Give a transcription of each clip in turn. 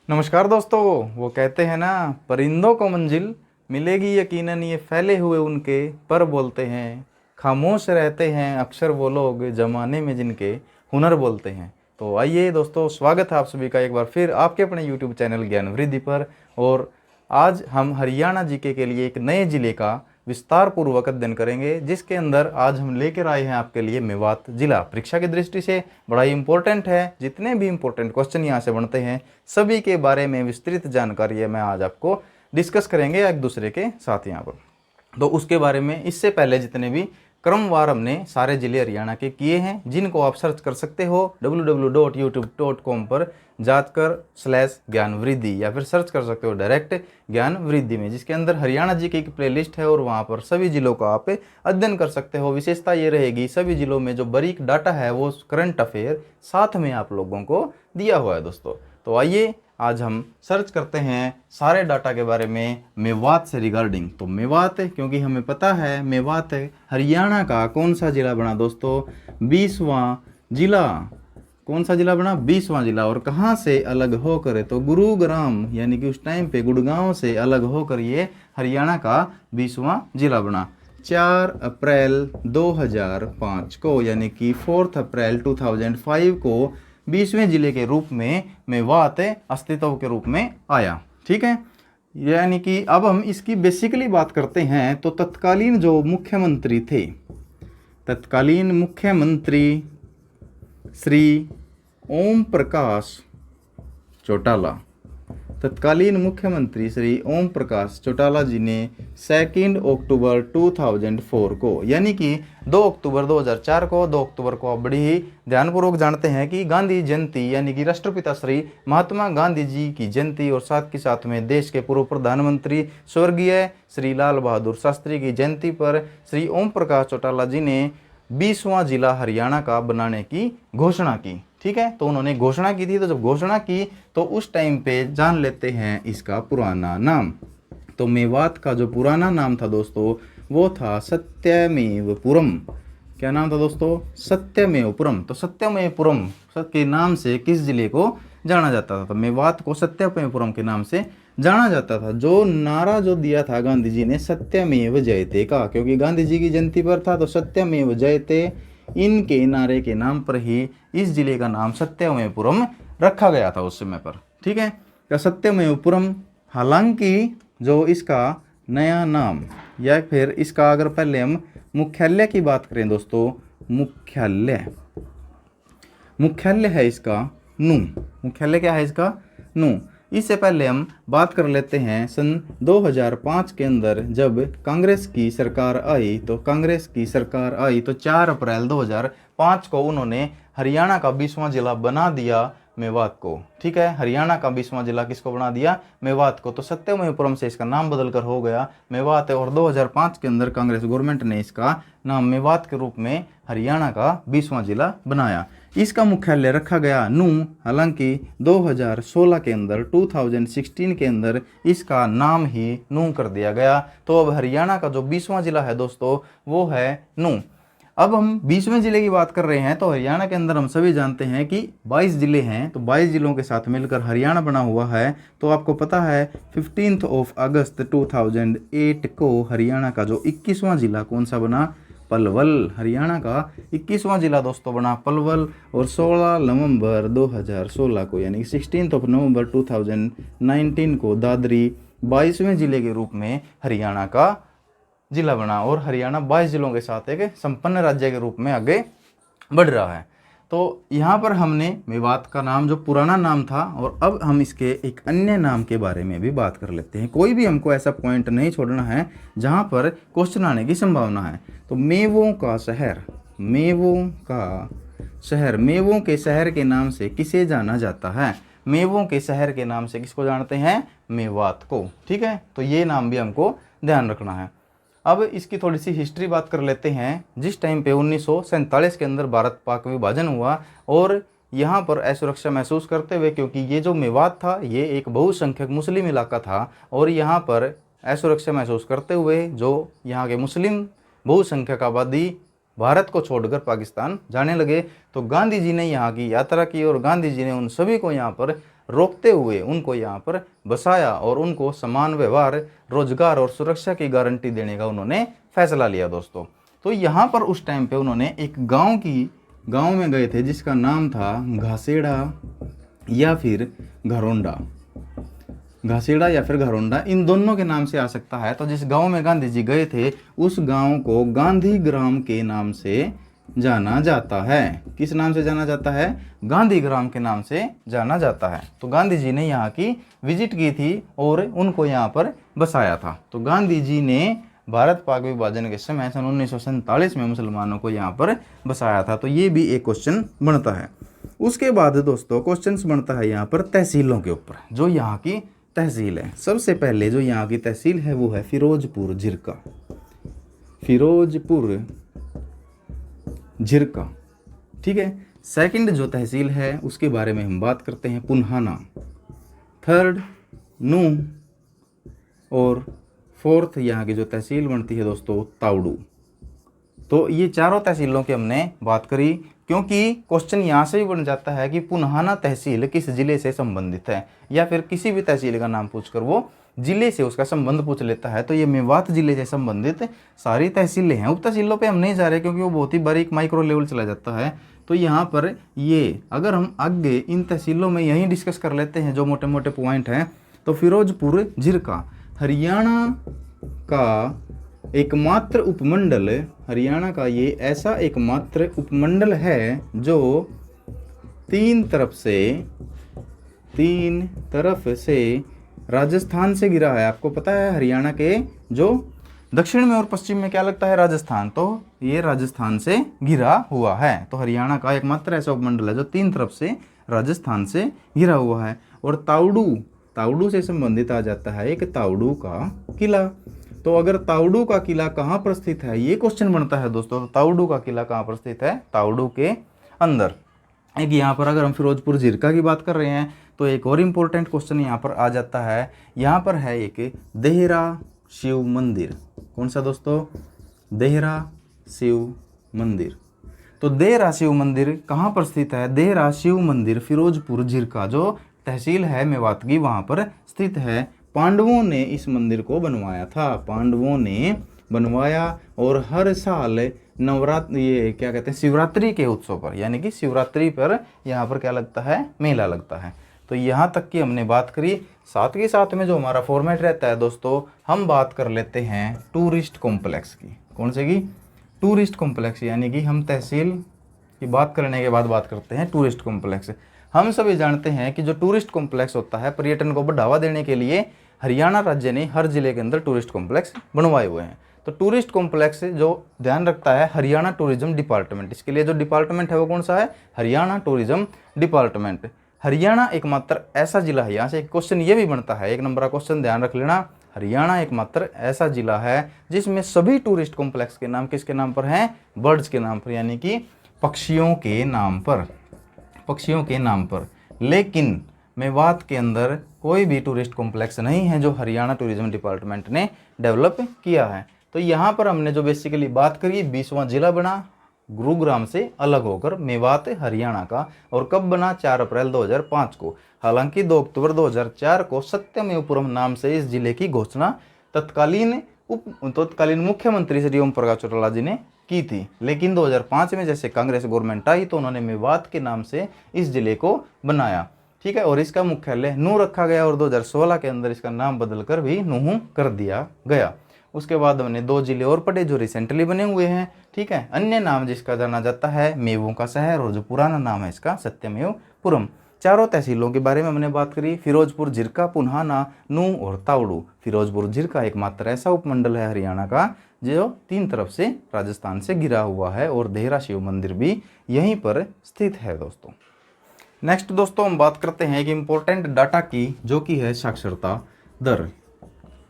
नमस्कार दोस्तों। वो कहते हैं ना, परिंदों को मंजिल मिलेगी यकीनन, ये फैले हुए उनके पर बोलते हैं। खामोश रहते हैं अक्सर वो लोग जमाने में जिनके हुनर बोलते हैं। तो आइए दोस्तों, स्वागत है आप सभी का एक बार फिर आपके अपने यूट्यूब चैनल ज्ञान वृद्धि पर। और आज हम हरियाणा जीके के लिए एक नए जिले का विस्तार पूर्वक अध्ययन करेंगे, जिसके अंदर आज हम लेकर आए हैं आपके लिए मेवात जिला। परीक्षा की दृष्टि से बड़ा ही इंपॉर्टेंट है। जितने भी इंपॉर्टेंट क्वेश्चन यहाँ से बनते हैं सभी के बारे में विस्तृत जानकारी है मैं आज आपको डिस्कस करेंगे एक दूसरे के साथ यहाँ पर। तो उसके बारे में इससे पहले जितने भी क्रमवार हमने सारे जिले हरियाणा के किए हैं, जिनको आप सर्च कर सकते हो www.youtube.com पर जाकर /ज्ञान वृद्धि, या फिर सर्च कर सकते हो डायरेक्ट ज्ञान वृद्धि में, जिसके अंदर हरियाणा जी की एक प्लेलिस्ट है और वहाँ पर सभी जिलों का आप अध्ययन कर सकते हो। विशेषता ये रहेगी, सभी जिलों में जो बारीक डाटा है वो करंट अफेयर साथ में आप लोगों को दिया हुआ है दोस्तों। तो आइए आज हम सर्च करते हैं सारे डाटा के बारे में मेवात से रिगार्डिंग। तो मेवात, क्योंकि हमें पता है मेवात हरियाणा का कौन सा जिला बना दोस्तों, 20वां जिला। कौन सा जिला बना, 20वां जिला। और कहाँ से अलग होकर, तो गुरुग्राम यानी कि उस टाइम पे गुड़गांव से अलग होकर ये हरियाणा का 20वां जिला बना 4 अप्रैल 2005 को, यानी कि 4 अप्रैल 2005 को 20वें जिले के रूप में मेवात अस्तित्व के रूप में आया। ठीक है, यानी कि अब हम इसकी बेसिकली बात करते हैं तो तत्कालीन जो मुख्यमंत्री थे, तत्कालीन मुख्यमंत्री श्री ओम प्रकाश चौटाला, तत्कालीन मुख्यमंत्री श्री ओम प्रकाश चौटाला जी ने 2 अक्टूबर 2004 को, यानी कि 2 अक्टूबर 2004 को, 2 अक्टूबर को आप बड़ी ही ध्यानपूर्वक जानते हैं कि गांधी जयंती, यानी कि राष्ट्रपिता श्री महात्मा गांधी जी की जयंती, और साथ के साथ में देश के पूर्व प्रधानमंत्री स्वर्गीय श्री लाल बहादुर शास्त्री की जयंती पर श्री ओम प्रकाश चौटाला जी ने 20वां जिला हरियाणा का बनाने की घोषणा की। ठीक है, तो उन्होंने घोषणा की थी। तो जब घोषणा की तो उस टाइम पे जान लेते हैं इसका पुराना नाम। तो मेवात का जो पुराना नाम था दोस्तों वो था सत्यमेवपुरम। क्या नाम था दोस्तों, सत्यमेवपुरम। तो सत्यमेवपुरम के नाम से किस जिले को जाना जाता था, तो मेवात को सत्यमेवपुरम के नाम से जाना जाता था। जो नारा जो दिया था गांधी जी ने सत्यमेव जयते का, क्योंकि गांधी जी की जयंती पर था, तो सत्यमेव जयते इनके नारे के नाम पर ही इस जिले का नाम सत्यमेवपुरम रखा गया था उस समय पर। ठीक है, तो सत्यमेवपुरम, हालांकि जो इसका नया नाम, या फिर इसका अगर पहले हम मुख्यालय की बात करें दोस्तों, मुख्यालय है इसका नू। मुख्यालय क्या है इसका, नू। इससे पहले हम बात कर लेते हैं सन 2005 के अंदर जब कांग्रेस की सरकार आई, तो कांग्रेस की सरकार आई तो 4 अप्रैल 2005 को उन्होंने हरियाणा का 20वां जिला बना दिया मेवात को। ठीक है, हरियाणा का 20वां जिला किसको बना दिया, मेवात को। तो सत्यमेवपुरम से इसका नाम बदलकर हो गया मेवात, और 2005 के अंदर कांग्रेस गवर्नमेंट ने इसका नाम मेवात के रूप में हरियाणा का 20वां जिला बनाया। इसका मुख्यालय रखा गया नू। हालांकि 2016 के अंदर 2016 के अंदर इसका नाम ही नू कर दिया गया। तो अब हरियाणा का जो 20वां जिला है दोस्तों वो है नू। अब हम 20वें जिले की बात कर रहे हैं, तो हरियाणा के अंदर हम सभी जानते हैं कि 22 जिले हैं। तो 22 जिलों के साथ मिलकर हरियाणा बना हुआ है। तो आपको पता है 15 अगस्त 2008 को हरियाणा का जो 21वां जिला कौन सा बना, पलवल। हरियाणा का 21वां जिला दोस्तों बना पलवल। और 16 नवंबर 2016 को, यानी 16 नवंबर 2019 को दादरी 22वें जिले के रूप में हरियाणा का जिला बना, और हरियाणा 22 जिलों के साथ एक संपन्न राज्य के रूप में आगे बढ़ रहा है। तो यहाँ पर हमने मेवात का नाम जो पुराना नाम था, और अब हम इसके एक अन्य नाम के बारे में भी बात कर लेते हैं। कोई भी हमको ऐसा पॉइंट नहीं छोड़ना है जहाँ पर क्वेश्चन आने की संभावना है। तो मेवों का शहर, मेवों का शहर, मेवों के शहर के नाम से किसे जाना जाता है, मेवों के शहर के नाम से किसको जानते हैं, मेवात को। ठीक है, तो ये नाम भी हमको ध्यान रखना है। अब इसकी थोड़ी सी हिस्ट्री बात कर लेते हैं। जिस टाइम पे 1947 के अंदर भारत पाक विभाजन हुआ, और यहाँ पर असुरक्षा महसूस करते हुए, क्योंकि ये जो मेवात था ये एक बहुसंख्यक मुस्लिम इलाका था, और यहाँ पर असुरक्षा महसूस करते हुए जो यहाँ के मुस्लिम बहुसंख्यक आबादी भारत को छोड़कर पाकिस्तान जाने लगे, तो गांधी जी ने यहाँ की यात्रा की और गांधी जी ने उन सभी को यहाँ पर रोकते हुए उनको यहाँ पर बसाया और उनको समान व्यवहार, रोजगार और सुरक्षा की गारंटी देने का उन्होंने फैसला लिया दोस्तों। तो यहाँ पर उस टाइम पे उन्होंने एक गांव में गए थे जिसका नाम था घासेड़ा या फिर घरोंडा। घासेड़ा या फिर घरोंडा, इन दोनों के नाम से आ सकता है। तो जिस गांव में गांधी जी गए थे उस गांव को गांधी ग्राम के नाम से जाना जाता है। किस नाम से जाना जाता है? गांधी ग्राम के नाम से जाना जाता है। तो गांधी जी ने यहाँ की विजिट की थी और उनको यहाँ पर बसाया था। तो गांधी जी ने भारत पाक विभाजन के समय सन 1947 में मुसलमानों को यहाँ पर बसाया था। तो ये भी एक क्वेश्चन बनता है। उसके बाद दोस्तों क्वेश्चन बनता है यहाँ पर तहसीलों के ऊपर, जो यहाँ की तहसील है। सबसे पहले जो यहाँ की तहसील है वो है फिरोजपुर झिरका। फिरोजपुर झिरका, ठीक है। सेकंड जो तहसील है उसके बारे में हम बात करते हैं, पुन्हाना। थर्ड नूह और फोर्थ यहाँ की जो तहसील बनती है दोस्तों तावड़ू। तो ये चारों तहसीलों की हमने बात करी, क्योंकि क्वेश्चन यहाँ से भी बन जाता है कि पुन्हाना तहसील किस जिले से संबंधित है, या फिर किसी भी तहसील का नाम पूछकर वो जिले से उसका संबंध पूछ लेता है। तो ये मेवात जिले से संबंधित सारी तहसीलें हैं। उप तहसीलों पे हम नहीं जा रहे क्योंकि वो बहुत ही बारीक माइक्रो लेवल चला जाता है। तो यहाँ पर ये अगर हम आगे इन तहसीलों में यहीं डिस्कस कर लेते हैं जो मोटे मोटे पॉइंट हैं। तो फिरोजपुर झिरका हरियाणा का एकमात्र उपमंडल, हरियाणा का ये ऐसा एकमात्र उपमंडल है जो तीन तरफ से राजस्थान से घिरा है। आपको पता है हरियाणा के जो दक्षिण में और पश्चिम में क्या लगता है? राजस्थान। तो ये राजस्थान से घिरा हुआ है। तो हरियाणा का एकमात्र ऐसा उपमंडल है जो तीन तरफ से राजस्थान से घिरा हुआ है। और तावड़ू से संबंधित आ जाता है एक तावड़ू का किला। तो अगर तावड़ू का किला कहाँ पर स्थित है, ये क्वेश्चन बनता है दोस्तों। तो तावड़ू का किला कहाँ पर स्थित है? तावड़ू के अंदर। एक यहाँ पर अगर हम फिरोजपुर झिरका की बात कर रहे हैं तो एक और इम्पोर्टेंट क्वेश्चन यहाँ पर आ जाता है। यहाँ पर है एक देहरा शिव मंदिर। कौन सा दोस्तों? देहरा शिव मंदिर। तो देहरा शिव मंदिर कहाँ पर स्थित है? देहरा शिव मंदिर फिरोजपुर झिरका जो तहसील है मेवात की, वहाँ पर स्थित है। पांडवों ने इस मंदिर को बनवाया था। पांडवों ने बनवाया और हर साल नवरात्र, ये क्या कहते हैं, शिवरात्रि के उत्सव पर, यानी कि शिवरात्रि पर यहाँ पर क्या लगता है? मेला लगता है। तो यहाँ तक की हमने बात करी। साथ के साथ में जो हमारा फॉर्मेट रहता है दोस्तों, हम बात कर लेते हैं टूरिस्ट कॉम्प्लेक्स की। कौन से की? टूरिस्ट कॉम्प्लेक्स, यानी कि हम तहसील की बात करने के बाद बात करते हैं टूरिस्ट कॉम्प्लेक्स। हम सभी जानते हैं कि जो टूरिस्ट कॉम्प्लेक्स होता है, पर्यटन को बढ़ावा देने के लिए हरियाणा राज्य ने हर जिले के अंदर टूरिस्ट कॉम्प्लेक्स बनवाए हुए हैं। तो टूरिस्ट कॉम्प्लेक्स जो ध्यान रखता है हरियाणा टूरिज्म डिपार्टमेंट। इसके लिए जो डिपार्टमेंट है वो कौन सा है? Haryana tourism department. हरियाणा एकमात्र ऐसा जिला है, यहाँ से एक क्वेश्चन ये भी बनता है, 1 नंबर का क्वेश्चन ध्यान रख लेना। हरियाणा एकमात्र ऐसा जिला है जिसमें सभी टूरिस्ट कॉम्प्लेक्स के नाम किसके नाम पर हैं? बर्ड्स के नाम पर, यानी कि पक्षियों के नाम पर। पक्षियों के नाम पर। लेकिन मेवात के अंदर कोई भी टूरिस्ट कॉम्प्लेक्स नहीं है जो हरियाणा टूरिज्म डिपार्टमेंट ने डेवलप किया है। तो यहाँ पर हमने जो बेसिकली बात करी, 20वां जिला बना गुरुग्राम से अलग होकर मेवात हरियाणा का। और कब बना? 4 अप्रैल 2005 को। हालांकि 2 अक्टूबर 2004 को सत्यमेवपुरम नाम से इस जिले की घोषणा तत्कालीन मुख्यमंत्री श्री ओम प्रकाश चौटाला जी ने की थी। लेकिन 2005 में जैसे कांग्रेस गवर्नमेंट आई तो उन्होंने मेवात के नाम से इस जिले को बनाया, ठीक है। और इसका मुख्यालय नूह रखा गया और 2016 के अंदर इसका नाम बदलकर भी नूह कर दिया गया। उसके बाद हमने 2 जिले और पढ़े जो रिसेंटली बने हुए हैं, ठीक है। अन्य नाम जिसका जाना जाता है मेवों का शहर, और जो पुराना नाम है इसका सत्यमेवपुरम। चारों तहसीलों के बारे में हमने बात करी, फिरोजपुर झिरका, पुन्हाना, नूह और तावड़ू। फिरोजपुर झिरका एकमात्र ऐसा उपमंडल है हरियाणा का जो 3 तरफ से राजस्थान से घिरा हुआ है, और देहरा शिव मंदिर भी यहीं पर स्थित है दोस्तों। नेक्स्ट दोस्तों हम बात करते हैं एक इम्पोर्टेंट डाटा की, जो कि है साक्षरता दर।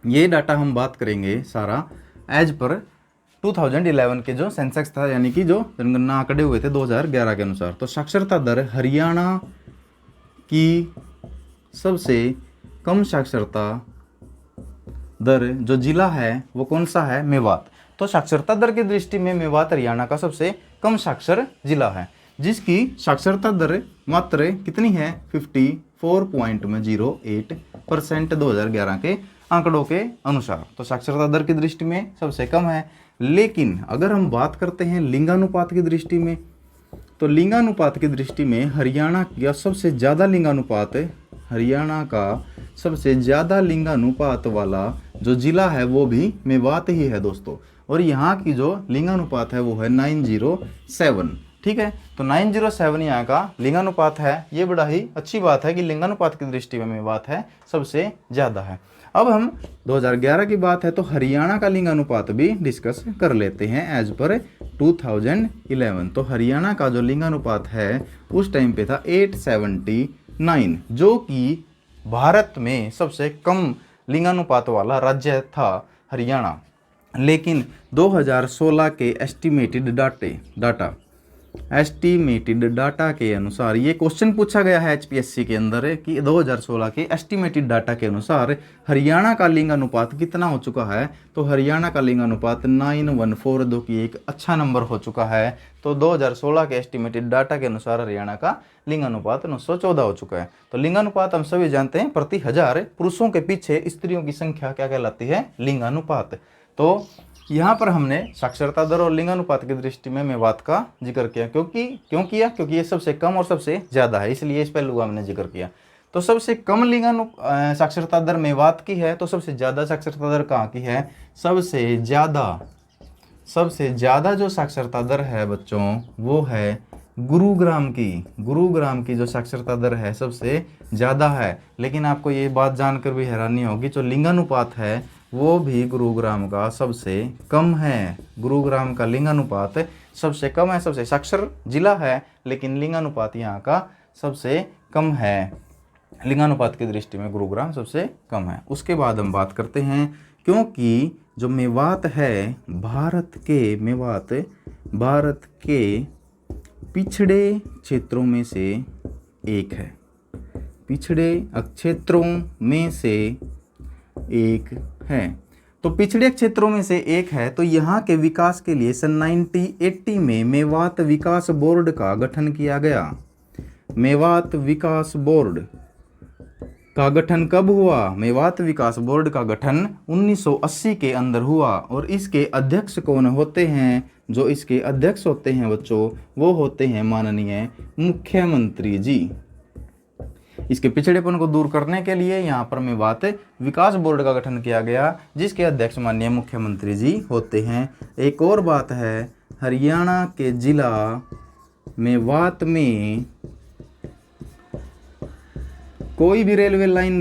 ये डाटा हम बात करेंगे सारा एज पर 2011 के जो सेंसेक्स था, यानी कि जो जनगणना आंकड़े हुए थे 2011 के अनुसार। तो साक्षरता दर हरियाणा की सबसे कम साक्षरता दर जो जिला है वो कौन सा है? मेवात। तो साक्षरता दर की दृष्टि में मेवात हरियाणा का सबसे कम साक्षर जिला है, जिसकी साक्षरता दर मात्र कितनी है? 4.08% 2011 के आंकड़ों के अनुसार। तो साक्षरता दर की दृष्टि में सबसे कम है। लेकिन अगर हम बात करते हैं लिंगानुपात की दृष्टि में, तो लिंगानुपात की दृष्टि में हरियाणा का सबसे ज़्यादा लिंगानुपात है, हरियाणा का सबसे ज़्यादा लिंगानुपात वाला जो जिला है वो भी मेवात ही है दोस्तों। और यहाँ की जो लिंगानुपात है वो है 907। ठीक है, तो 907 यहाँ का लिंगानुपात है। ये बड़ा ही अच्छी बात है कि लिंगानुपात की दृष्टि में मेवात है सबसे ज़्यादा है। अब हम 2011 की बात है तो हरियाणा का लिंगानुपात भी डिस्कस कर लेते हैं एज पर 2011। तो हरियाणा का जो लिंगानुपात है उस टाइम पे था 879, जो कि भारत में सबसे कम लिंगानुपात वाला राज्य था हरियाणा। लेकिन 2016 के एस्टिमेटेड डाटा के अनुसार, ये क्वेश्चन पूछा गया है एचपीएससी के अंदर कि 2016 के एस्टिमेटेड डाटा के अनुसार हरियाणा का लिंगानुपात कितना हो चुका है। तो हरियाणा का लिंगानुपात 914, जो कि एक अच्छा नंबर हो चुका है। तो 2016 के एस्टिमेटेड डाटा के अनुसार हरियाणा का लिंगानुपात 914 हो चुका है। तो लिंगानुपात हम सभी जानते हैं प्रति 1000 पुरुषों के पीछे स्त्रियों की संख्या क्या कहलाती है, लिंगानुपात। तो यहाँ पर हमने साक्षरता दर और लिंगानुपात की दृष्टि में मेवात का जिक्र किया। क्योंकि ये सबसे कम और सबसे ज़्यादा है, इसलिए इस पहलू का हमने जिक्र किया। तो सबसे कम साक्षरता दर मेवात की है, तो सबसे ज़्यादा साक्षरता दर कहाँ की है? सबसे ज़्यादा जो साक्षरता दर है बच्चों वो है गुरुग्राम की जो साक्षरता दर है सबसे ज़्यादा है। लेकिन आपको ये बात जानकर भी हैरानी होगी, जो लिंगानुपात है वो भी गुरुग्राम का सबसे कम है। गुरुग्राम का लिंगानुपात सबसे कम है, सबसे साक्षर जिला है, लेकिन लिंगानुपात यहाँ का सबसे कम है। लिंगानुपात की दृष्टि में गुरुग्राम सबसे कम है। उसके बाद हम बात करते हैं, क्योंकि जो मेवात है भारत के पिछड़े क्षेत्रों में से एक है, पिछड़े क्षेत्रों में से एक है। तो पिछड़े क्षेत्रों में से एक है, तो यहाँ के विकास के लिए सन 1980 में मेवात विकास बोर्ड का गठन किया गया। मेवात विकास बोर्ड का गठन कब हुआ? मेवात विकास बोर्ड का गठन 1980 के अंदर हुआ। और इसके अध्यक्ष कौन होते हैं? जो इसके अध्यक्ष होते हैं बच्चों वो होते हैं माननीय मुख्यमंत्री जी। इसके पिछड़ेपन को दूर करने के लिए यहाँ पर मेवात विकास बोर्ड का गठन किया गया, जिसके अध्यक्ष माननीय मुख्यमंत्री जी होते हैं। एक और बात है, हरियाणा के जिला मेवात में कोई भी रेलवे लाइन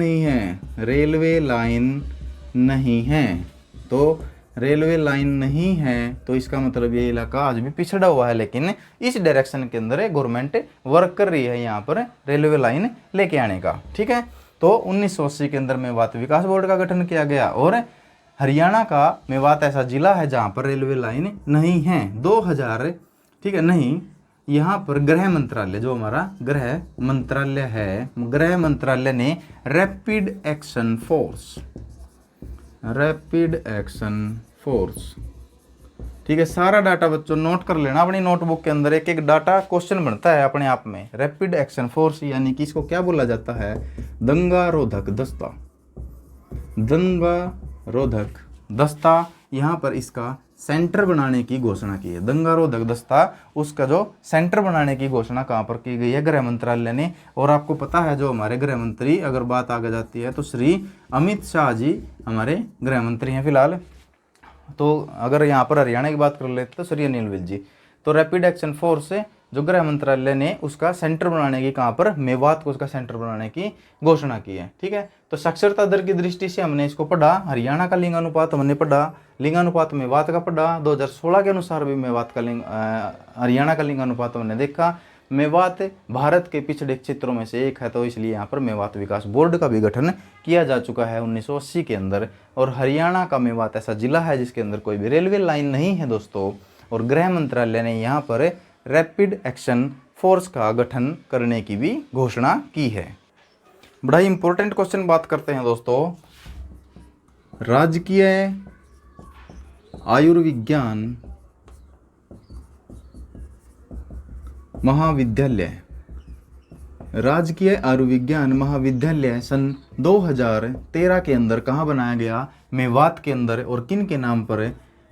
नहीं है। तो रेलवे लाइन नहीं है तो इसका मतलब ये इलाका आज भी पिछड़ा हुआ है, लेकिन इस डायरेक्शन के अंदर गवर्नमेंट वर्क कर रही है यहाँ पर रेलवे लाइन लेके आने का। ठीक है, तो 1980 के अंदर मेवात विकास बोर्ड का गठन किया गया और हरियाणा का मेवात ऐसा जिला है जहाँ पर रेलवे लाइन नहीं है। 2000 ठीक है नहीं, यहाँ पर गृह मंत्रालय, जो हमारा गृह मंत्रालय है, गृह मंत्रालय ने रैपिड एक्शन फोर्स, ठीक है, सारा डाटा बच्चों नोट कर लेना अपनी नोटबुक के अंदर। एक एक डाटा क्वेश्चन बनता है अपने आप में। रैपिड एक्शन फोर्स यानी कि इसको क्या बोला जाता है? दंगा रोधक दस्ता। यहाँ पर इसका सेंटर बनाने की घोषणा की है। दंगा रोधक दस्ता, उसका जो सेंटर बनाने की घोषणा कहाँ पर की गई है? गृह मंत्रालय ने। और आपको पता है जो हमारे गृह मंत्री, अगर बात आगे जाती है तो श्री अमित शाह जी हमारे गृह मंत्री हैं फिलहाल। तो अगर यहाँ पर हरियाणा की बात कर लेते तो श्री अनिल विज जी। तो रैपिड एक्शन फोर्स जो गृह मंत्रालय ने उसका सेंटर बनाने की, कहाँ पर? मेवात को उसका सेंटर बनाने की घोषणा की है। ठीक है, तो साक्षरता दर की दृष्टि से हमने इसको पढ़ा। हरियाणा का लिंगानुपात हमने पढ़ा, लिंगानुपात मेवात का पढ़ा। 2016 के अनुसार भी मेवात का हरियाणा का लिंगानुपात हमने देखा। मेवात भारत के पिछड़े क्षेत्रों में से एक है, तो इसलिए यहाँ पर मेवात विकास बोर्ड का भी गठन किया जा चुका है 1980 के अंदर। और हरियाणा का मेवात ऐसा जिला है जिसके अंदर कोई भी रेलवे लाइन नहीं है दोस्तों। और गृह मंत्रालय ने यहाँ पर रैपिड एक्शन फोर्स का गठन करने की भी घोषणा की है। बड़ा ही इंपॉर्टेंट क्वेश्चन बात करते हैं दोस्तों। राजकीय आयुर्विज्ञान महाविद्यालय राजकीय आयुर्विज्ञान महाविद्यालय सन 2013 के अंदर कहाँ बनाया गया? मेवात के अंदर। और किन के नाम पर?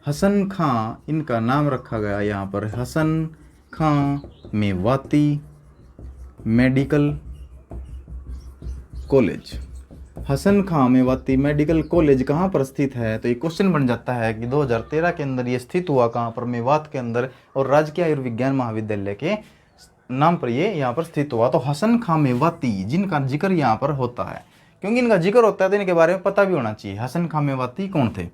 हसन खां इनका नाम रखा गया यहाँ पर, हसन खां मेवाती मेडिकल कॉलेज। हसन खां मेवाती मेडिकल कॉलेज कहाँ पर स्थित है? तो ये क्वेश्चन बन जाता है कि 2013 के अंदर ये स्थित हुआ कहाँ पर? मेवात के अंदर, और राजकीय आयुर्विज्ञान महाविद्यालय के नाम पर ये यहाँ पर स्थित हुआ। तो हसन खां मेवाती जिनका जिक्र यहाँ पर होता है, क्योंकि इनका जिक्र होता है तो इनके बारे में पता भी होना चाहिए। हसन खां मेवाती कौन थे?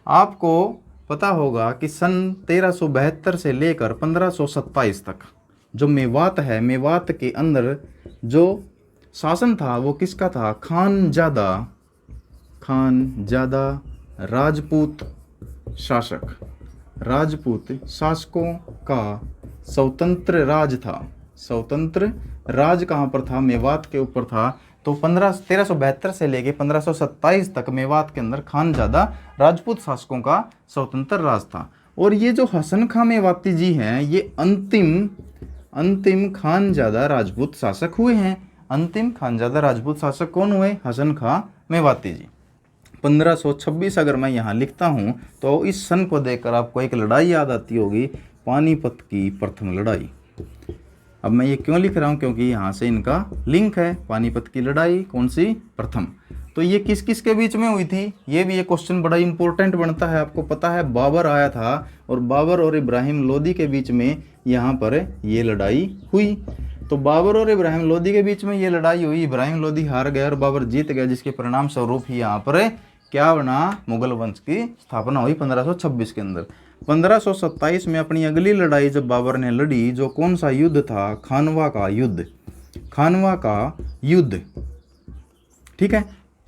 आपको पता होगा कि सन 1372 से लेकर 1527 तक जो मेवात है, मेवात के अंदर जो शासन था वो किसका था? खानजादा राजपूत शासक, राजपूत शासकों का स्वतंत्र राज था। स्वतंत्र राज कहाँ पर था? मेवात के ऊपर था। तो 1372 से लेके 1527 तक मेवात के अंदर खानजादा राजपूत शासकों का स्वतंत्र राज था। और ये जो हसन खां मेवाती जी हैं, ये अंतिम खानजादा राजपूत शासक हुए हैं। अंतिम खानजादा राजपूत शासक कौन हुए? हसन खां मेवाती जी। 1526 अगर मैं यहाँ लिखता हूँ तो इस सन को देखकर आपको एक लड़ाई याद आती होगी, पानीपत की प्रथम लड़ाई। अब मैं ये क्यों लिख रहा हूँ? क्योंकि यहाँ से इनका लिंक है। पानीपत की लड़ाई कौन सी? प्रथम। तो ये किस किस के बीच में हुई थी? ये भी एक क्वेश्चन बड़ा इंपॉर्टेंट बनता है। आपको पता है बाबर आया था और बाबर और इब्राहिम लोदी के बीच में यहाँ पर ये लड़ाई हुई। तो बाबर और इब्राहिम लोदी के बीच में ये लड़ाई हुई, इब्राहिम लोदी हार गया और बाबर जीत गया, जिसके परिणाम स्वरूप ही यहाँ पर क्या बना? मुगल वंश की स्थापना हुई 1526 के अंदर। 1527 में अपनी अगली लड़ाई जब बाबर ने लड़ी, जो कौन सा युद्ध था? खानवा का युद्ध। खानवा का युद्ध, ठीक है।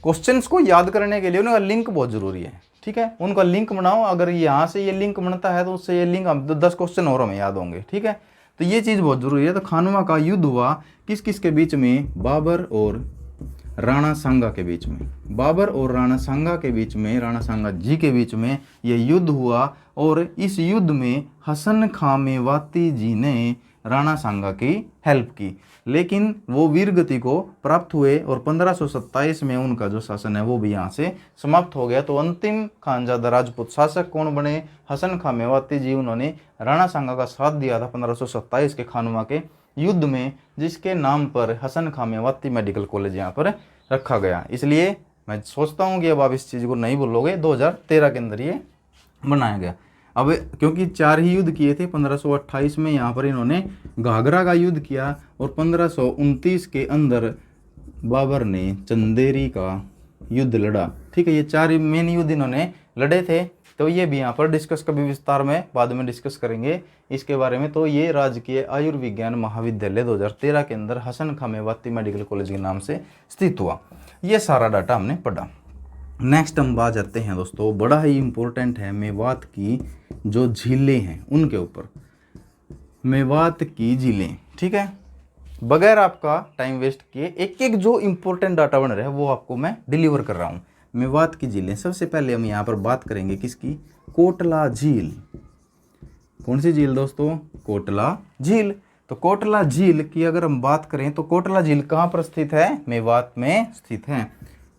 क्वेश्चंस को याद करने के लिए उनका लिंक बहुत जरूरी है, ठीक है। उनका लिंक बनाओ, अगर यहाँ से ये लिंक बनता है तो उससे ये लिंक 10 क्वेश्चन और हमें याद होंगे, ठीक है। तो ये चीज़ बहुत जरूरी है। तो खानवा का युद्ध हुआ किस किस के बीच में? बाबर और राणा सांगा के बीच में। बाबर और राणा सांगा के बीच में, राणा सांगा जी के बीच में ये युद्ध हुआ। और इस युद्ध में हसन खां मेवाती जी ने राणा सांगा की हेल्प की, लेकिन वो वीरगति को प्राप्त हुए और 1527 में उनका जो शासन है वो भी यहाँ से समाप्त हो गया। तो अंतिम खानजादा राजपूत शासक कौन बने? हसन खां मेवाती जी। उन्होंने राणा सांगा का साथ दिया था 1527 के खानवा के युद्ध में, जिसके नाम पर हसन खां मेवाती मेडिकल कॉलेज यहाँ पर रखा गया। इसलिए मैं सोचता हूँ कि अब आप इस चीज़ को नहीं भूलोगे। 2013 के अंदर ये बनाया गया। अब क्योंकि 4 ही युद्ध किए थे, 1528 में यहाँ पर इन्होंने घाघरा का युद्ध किया और 1529 के अंदर बाबर ने चंदेरी का युद्ध लड़ा, ठीक है। ये 4 मेन युद्ध इन्होंने लड़े थे। तो ये भी यहाँ पर डिस्कस कभी विस्तार में बाद में डिस्कस करेंगे इसके बारे में। तो ये राजकीय आयुर्विज्ञान महाविद्यालय 2013 के अंदर हसन खां मेवाती मेडिकल कॉलेज के नाम से स्थित हुआ। ये सारा डाटा हमने पढ़ा। नेक्स्ट हम बात जाते हैं दोस्तों, बड़ा ही इम्पोर्टेंट है मेवात की जो झीलें हैं उनके ऊपर। मेवात की झीलें, ठीक है। बगैर आपका टाइम वेस्ट किए एक एक जो इम्पोर्टेंट डाटा बन रहा है वो आपको मैं डिलीवर कर रहा हूँ। मेवात की झीलें, सबसे पहले हम यहाँ पर बात करेंगे किसकी? कोटला झील। कौन सी झील दोस्तों? कोटला झील। तो कोटला झील की अगर हम बात करें तो कोटला झील कहाँ पर स्थित है? मेवात में स्थित है।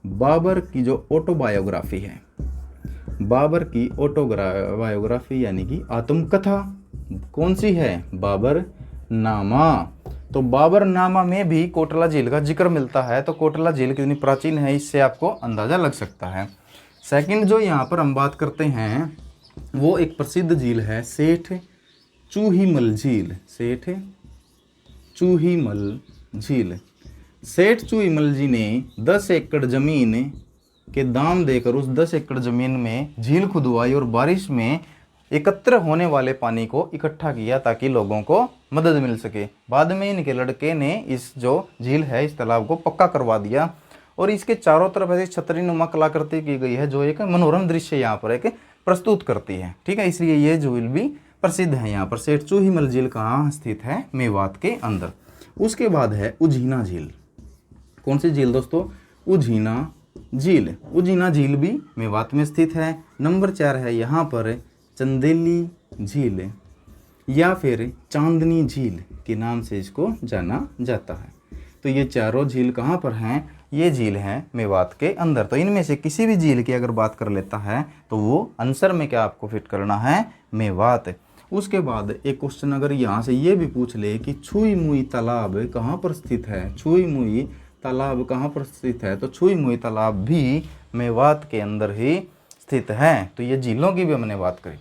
बाबर की जो ऑटोबायोग्राफी है, बाबर की ऑटोबायोग्राफी यानी कि आत्मकथा कौन सी है? बाबर नामा। तो बाबर नामा में भी कोटला झील का जिक्र मिलता है। तो कोटला झील कितनी प्राचीन है इससे आपको अंदाजा लग सकता है। सेकंड जो यहाँ पर हम बात करते हैं वो एक प्रसिद्ध झील है सेठ चूहीमल झील। सेठ चूहीमल झील। सेठ चूहीमल जी ने 10 एकड़ जमीन के दाम देकर उस 10 एकड़ जमीन में झील खुदवाई और बारिश में एकत्र होने वाले पानी को इकट्ठा किया ताकि लोगों को मदद मिल सके। बाद में इनके लड़के ने इस जो झील है इस तालाब को पक्का करवा दिया और इसके चारों तरफ ऐसी छतरीनुमा कलाकृति की गई है जो एक मनोरम दृश्य यहाँ पर एक प्रस्तुत करती है, ठीक है। इसलिए ये झील भी प्रसिद्ध है। यहाँ पर सेठ चूहीमल झील कहाँ स्थित है? मेवात के अंदर। उसके बाद है उझीना झील। कौन सी झील दोस्तों? उझीना झील। उझीना झील भी मेवात में स्थित है। नंबर 4 है यहाँ पर चंदेली झील या फिर चांदनी झील के नाम से इसको जाना जाता है। तो ये चारों झील कहाँ पर हैं? ये झील हैं मेवात के अंदर। तो इनमें से किसी भी झील की अगर बात कर लेता है तो वो आंसर में क्या आपको फिट करना है? मेवात। उसके बाद एक क्वेश्चन अगर यहाँ से ये भी पूछ ले कि छुई मुई तालाब कहाँ पर स्थित है? छुई मुई तालाब कहाँ पर स्थित है? तो छुई मुई तालाब भी मेवात के अंदर ही स्थित है। तो ये झीलों की भी हमने बात करी।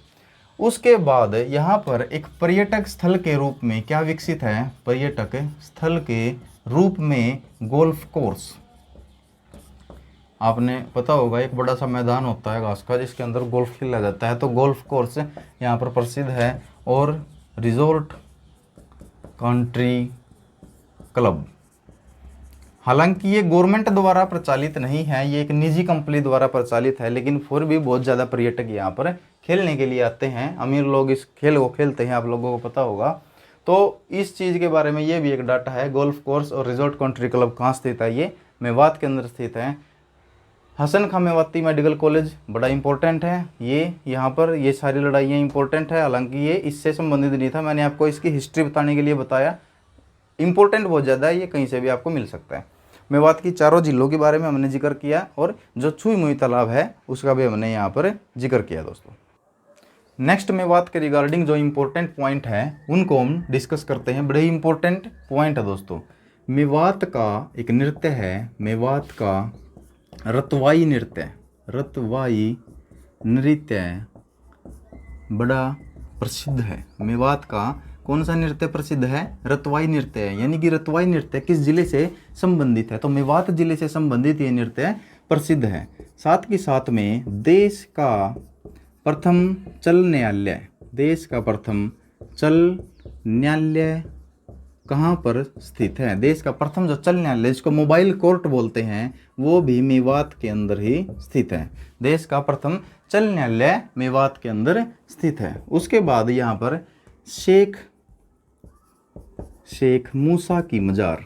उसके बाद यहाँ पर एक पर्यटक स्थल के रूप में क्या विकसित है? पर्यटक स्थल के रूप में गोल्फ कोर्स। आपने पता होगा एक बड़ा सा मैदान होता है घास का जिसके अंदर गोल्फ खेला जाता है, तो गोल्फ कोर्स यहाँ पर प्रसिद्ध है। और रिजॉर्ट कंट्री क्लब, हालांकि ये गवर्नमेंट द्वारा प्रचालित नहीं है, ये एक निजी कंपनी द्वारा प्रचालित है, लेकिन फिर भी बहुत ज़्यादा पर्यटक यहाँ पर खेलने के लिए आते हैं। अमीर लोग इस खेल को खेलते हैं, आप लोगों को पता होगा। तो इस चीज़ के बारे में ये भी एक डाटा है। गोल्फ कोर्स और रिजॉर्ट कंट्री क्लब कहाँ स्थित है? ये मेवात के अंदर स्थित है। हसन खां मेवाती मेडिकल कॉलेज बड़ा इंपॉर्टेंट है। ये यहाँ पर ये सारी लड़ाइयाँ इंपॉर्टेंट है, हालांकि ये इससे संबंधित नहीं था, मैंने आपको इसकी हिस्ट्री बताने के लिए बताया। इंपॉर्टेंट बहुत ज़्यादा है, ये कहीं से भी आपको मिल सकता है। मेवात की चारों जिलों के बारे में हमने जिक्र किया और जो छुई मुई तालाब है उसका भी हमने यहाँ पर जिक्र किया दोस्तों। नेक्स्ट मेवात के रिगार्डिंग जो इम्पोर्टेंट पॉइंट है उनको हम डिस्कस करते हैं। बड़े इंपॉर्टेंट पॉइंट है दोस्तों। मेवात का एक नृत्य है, मेवात का रतवाई नृत्य। रतवाई नृत्य बड़ा प्रसिद्ध है। मेवात का कौन सा नृत्य प्रसिद्ध है? रतवाई नृत्य है। यानी कि रतवाई नृत्य किस जिले से संबंधित है? तो मेवात जिले से संबंधित ये नृत्य प्रसिद्ध है। साथ ही साथ में देश का प्रथम चल न्यायालय, देश का प्रथम चल न्यायालय कहाँ पर स्थित है? देश का प्रथम जो चल न्यायालय जिसको मोबाइल कोर्ट बोलते हैं वो भी मेवात के अंदर ही स्थित है। देश का प्रथम चल न्यायालय मेवात के अंदर स्थित है। उसके बाद यहाँ पर शेख मूसा की मज़ार,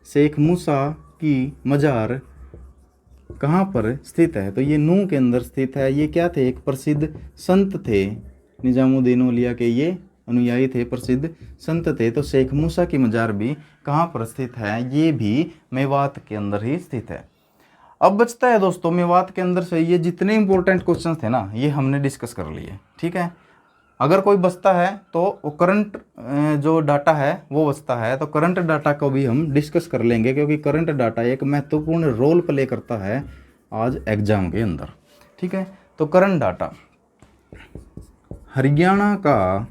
शेख मूसा की मज़ार कहाँ पर स्थित है? तो ये नूह के अंदर स्थित है। ये क्या थे? एक प्रसिद्ध संत थे, निजामुद्दीन औलिया के ये अनुयायी थे, प्रसिद्ध संत थे। तो शेख मूसा की मज़ार भी कहाँ पर स्थित है? ये भी मेवात के अंदर ही स्थित है। अब बचता है दोस्तों मेवात के अंदर से ये जितने इंपॉर्टेंट क्वेश्चन थे ना ये हमने डिस्कस कर लिए, ठीक है। अगर कोई बचता है तो वो करंट जो डाटा है वो बचता है, तो करंट डाटा को भी हम डिस्कस कर लेंगे क्योंकि करंट डाटा एक महत्वपूर्ण रोल प्ले करता है आज एग्जाम के अंदर, ठीक है। तो करंट डाटा, हरियाणा का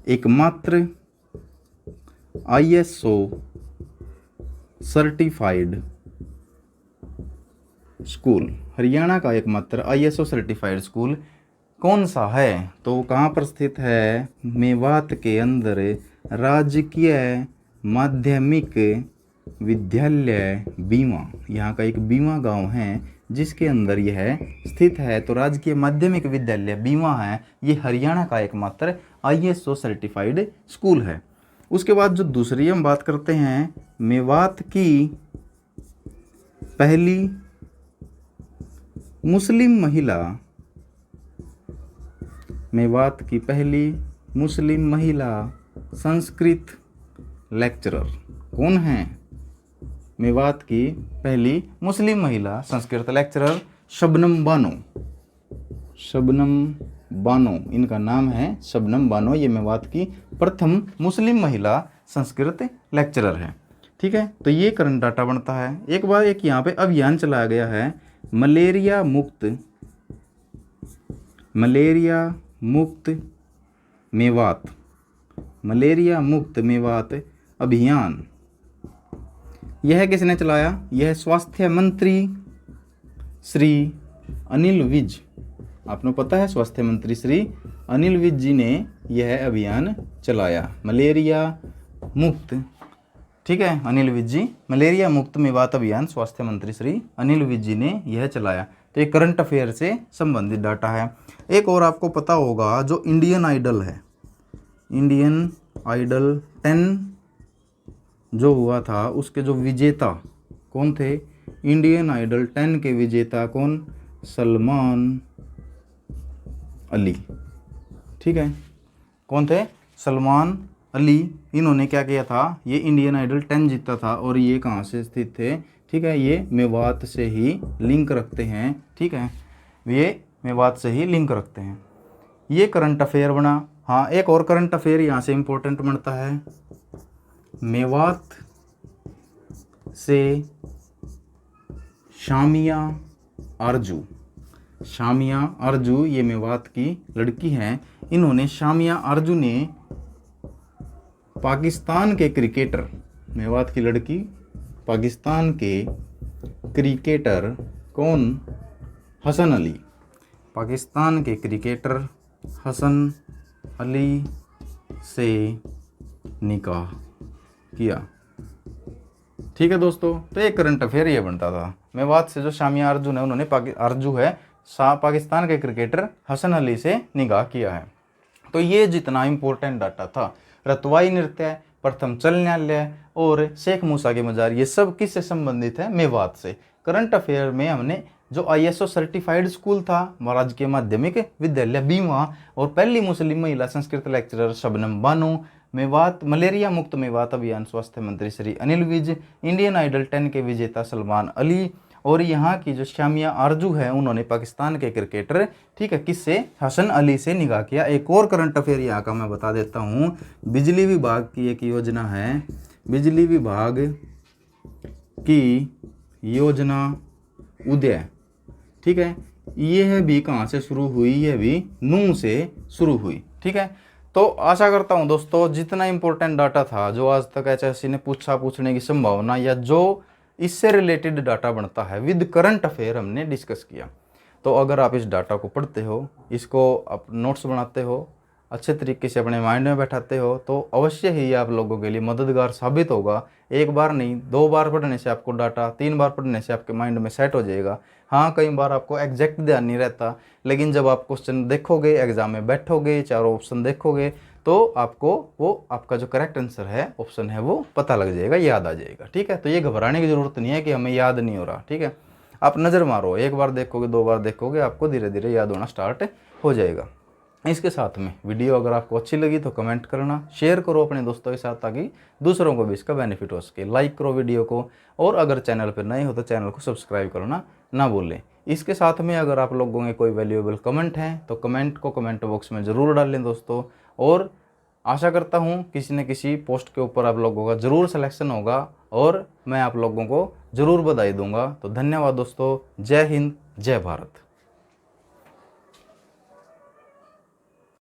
एकमात्र ISO सर्टिफाइड स्कूल, हरियाणा का एकमात्र ISO सर्टिफाइड स्कूल कौन सा है? तो कहाँ पर स्थित है? मेवात के अंदर राजकीय माध्यमिक विद्यालय बीमा, यहाँ का एक बीमा गांव है जिसके अंदर यह स्थित है। तो राजकीय माध्यमिक विद्यालय बीमा है, ये हरियाणा का एकमात्र ISO सर्टिफाइड स्कूल है। उसके बाद जो दूसरी हम बात करते हैं, मेवात की पहली मुस्लिम महिला, मेवात की पहली मुस्लिम महिला संस्कृत लेक्चरर कौन है? मेवात की पहली मुस्लिम महिला संस्कृत लेक्चरर शबनम बानो, शबनम बानो इनका नाम है, शबनम बानो। ये मेवात की प्रथम मुस्लिम महिला संस्कृत लेक्चरर है, ठीक है। तो ये करंट डाटा बनता है। एक बार एक यहाँ पे अभियान चलाया गया है, मलेरिया मुक्त मेवात, मलेरिया मुक्त मेवात अभियान। यह किसने चलाया? यह स्वास्थ्य मंत्री श्री अनिल विज, आपको पता है स्वास्थ्य मंत्री श्री अनिल विज जी ने यह अभियान चलाया, मलेरिया मुक्त, ठीक है। अनिल विज जी, मलेरिया मुक्त मेवात अभियान स्वास्थ्य मंत्री श्री अनिल विज जी ने यह चलाया। तो ये करंट अफेयर से संबंधित डाटा है। एक और आपको पता होगा जो इंडियन आइडल है, इंडियन आइडल 10 जो हुआ था उसके जो विजेता कौन थे? इंडियन आइडल 10 के विजेता कौन? सलमान अली, ठीक है। कौन थे? सलमान अली, इन्होंने क्या किया था, ये इंडियन आइडल 10 जीता था और ये कहाँ से स्थित थे, ठीक है, ये मेवात से ही लिंक रखते हैं, ठीक है, ये मेवात से ही लिंक रखते हैं। ये करंट अफेयर बना। हाँ, एक और करंट अफेयर यहाँ से इम्पोर्टेंट बनता है, मेवात से शामिया आरजू। शामिया आरजू ये मेवात की लड़की हैं। इन्होंने, शामिया आरजू ने पाकिस्तान के क्रिकेटर, मेवात की लड़की पाकिस्तान के क्रिकेटर कौन, हसन अली, पाकिस्तान के क्रिकेटर हसन अली से निकाह किया। ठीक है दोस्तों, तो एक करंट अफेयर ये बनता था, मेवात से जो शामिया आरजू है, उन्होंने आरजू है पाकिस्तान के क्रिकेटर हसन अली से निकाह किया है। तो ये जितना इम्पोर्टेंट डाटा था, रतवाई नृत्य, प्रथम चल न्यायालय और शेख मूसा के मजार, ये सब किससे संबंधित है, मेवात से। करंट अफेयर में हमने जो ISO सर्टिफाइड स्कूल था, राजकीय माध्यमिक विद्यालय बीमा, और पहली मुस्लिम महिला संस्कृत लेक्चरर शबनम बानो, मेवात मलेरिया मुक्त मेवात अभियान स्वास्थ्य मंत्री श्री अनिल विज, इंडियन आइडल 10 के विजेता सलमान अली, और यहाँ की जो शामिया आरजू है, उन्होंने पाकिस्तान के क्रिकेटर, ठीक है, किससे, हसन अली से निकाह किया। एक और करंट अफेयर यहाँ का मैं बता देता हूँ, बिजली विभाग की एक योजना है, बिजली विभाग की योजना उदय, ठीक है, यह भी कहाँ से शुरू हुई, यह भी नूह से शुरू हुई। ठीक है, तो आशा करता हूँ दोस्तों, जितना इंपॉर्टेंट डाटा था जो आज तक HSC ने पूछने की संभावना या जो इससे रिलेटेड डाटा बनता है विद करंट अफेयर हमने डिस्कस किया। तो अगर आप इस डाटा को पढ़ते हो, इसको आप नोट्स बनाते हो, अच्छे तरीके से अपने माइंड में बैठाते हो, तो अवश्य ही आप लोगों के लिए मददगार साबित होगा। एक बार नहीं, 2 बार पढ़ने से आपको डाटा, 3 बार पढ़ने से आपके माइंड में सेट हो जाएगा। हाँ, कई बार आपको एग्जैक्ट ध्यान नहीं रहता, लेकिन जब आप क्वेश्चन देखोगे, एग्जाम में बैठोगे, चारों ऑप्शन देखोगे, तो आपको वो आपका जो करेक्ट आंसर है, ऑप्शन है, वो पता लग जाएगा, याद आ जाएगा। ठीक है, तो ये घबराने की ज़रूरत नहीं है कि हमें याद नहीं हो रहा। ठीक है, आप नज़र मारो, 1 बार देखोगे, 2 बार देखोगे, आपको धीरे धीरे याद होना स्टार्ट हो जाएगा। इसके साथ में वीडियो अगर आपको अच्छी लगी तो कमेंट करना, शेयर करो अपने दोस्तों के साथ ताकि दूसरों को भी इसका बेनिफिट हो सके। लाइक करो वीडियो को, और अगर चैनल पर नए हो तो चैनल को सब्सक्राइब करना ना भूलें। इसके साथ में अगर आप लोगों के कोई वैल्यूएबल कमेंट हैं तो कमेंट को कमेंट बॉक्स में ज़रूर डालें दोस्तों, और आशा करता हूँ किसी न किसी पोस्ट के ऊपर आप लोगों का ज़रूर सिलेक्शन होगा और मैं आप लोगों को ज़रूर बधाई दूंगा। तो धन्यवाद दोस्तों, जय हिंद, जय भारत।